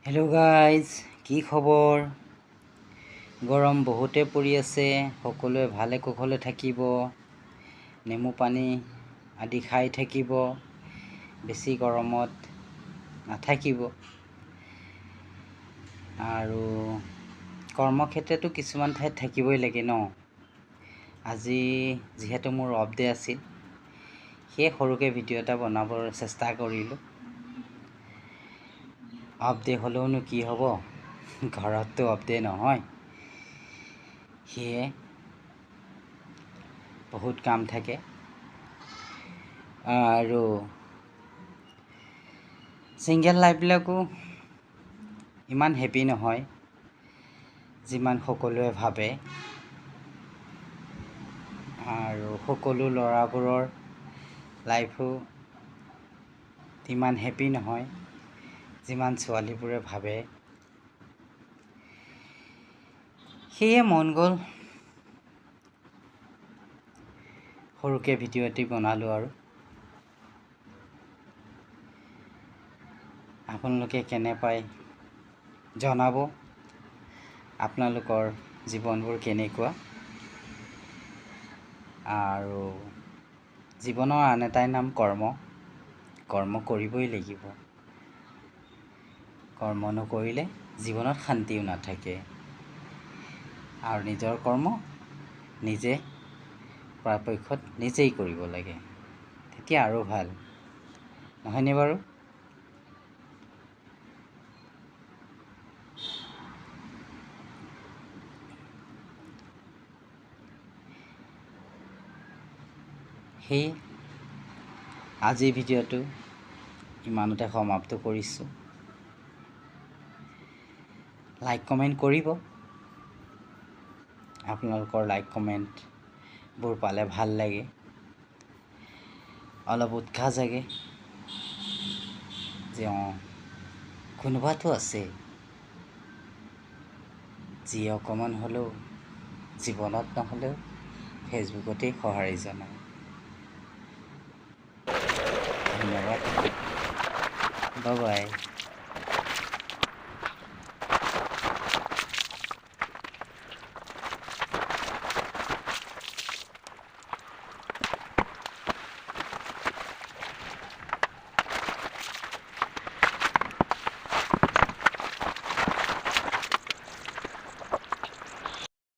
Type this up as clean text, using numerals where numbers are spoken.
Hello' guys, কি খবৰ? গৰম বহুতে পৰি আছে। সকলোৱে ভালে কুশলে থাকিব, নেমু পানী আদি খাই থাকিব, বেছি গৰমত নাথাকিব। আৰু কৰ্মক্ষেত্ৰতো কিছুমান ঠাইত থাকিবই লাগে ন। আজি যিহেতু মোৰ অফ ডে আছিল, সেয়ে সৰুকৈ ভিডিঅ' এটা বনাবৰ চেষ্টা কৰিলোঁ। অফ ডে হ'লেওনো কি হ'ব, ঘৰততো অফ ডে নহয়। সেয়ে বহুত কাম থাকে আৰু ছিংগেল লাইফবিলাকো ইমান হেপী নহয় যিমান সকলোৱে ভাবে। আৰু সকলো ল'ৰাবোৰৰ লাইফো ইমান হেপী নহয় যিমান ছোৱালীবোৰে ভাবে। সেয়ে মন গ'ল সৰুকৈ ভিডিঅ' এটি বনালোঁ। আৰু আপোনালোকে কেনে পায় জনাব, আপোনালোকৰ জীৱনবোৰ কেনেকুৱা। আৰু জীৱনৰ আন এটাই নাম কৰ্ম। কৰ্ম কৰিবই লাগিব। কৰ্ম নকৰিলে জীৱনত শান্তিও নাথাকে। আৰু নিজৰ কৰ্ম নিজে পৰাপক্ষত নিজেই কৰিব লাগে, তেতিয়া আৰু ভাল, নহয়নে বাৰু? সেই আজিৰ ভিডিঅ'টো ইমানতে সমাপ্ত কৰিছোঁ। লাইক কমেণ্ট কৰিব। আপোনালোকৰ লাইক কমেণ্টবোৰ পালে ভাল লাগে, অলপ উৎসাহ জাগে যে কোনোবাতো আছে যি অকণমান হ'লেও জীৱনত নহ'লেও ফেচবুকতেই সঁহাৰি জনায়। ধন্যবাদ, বাই বাই।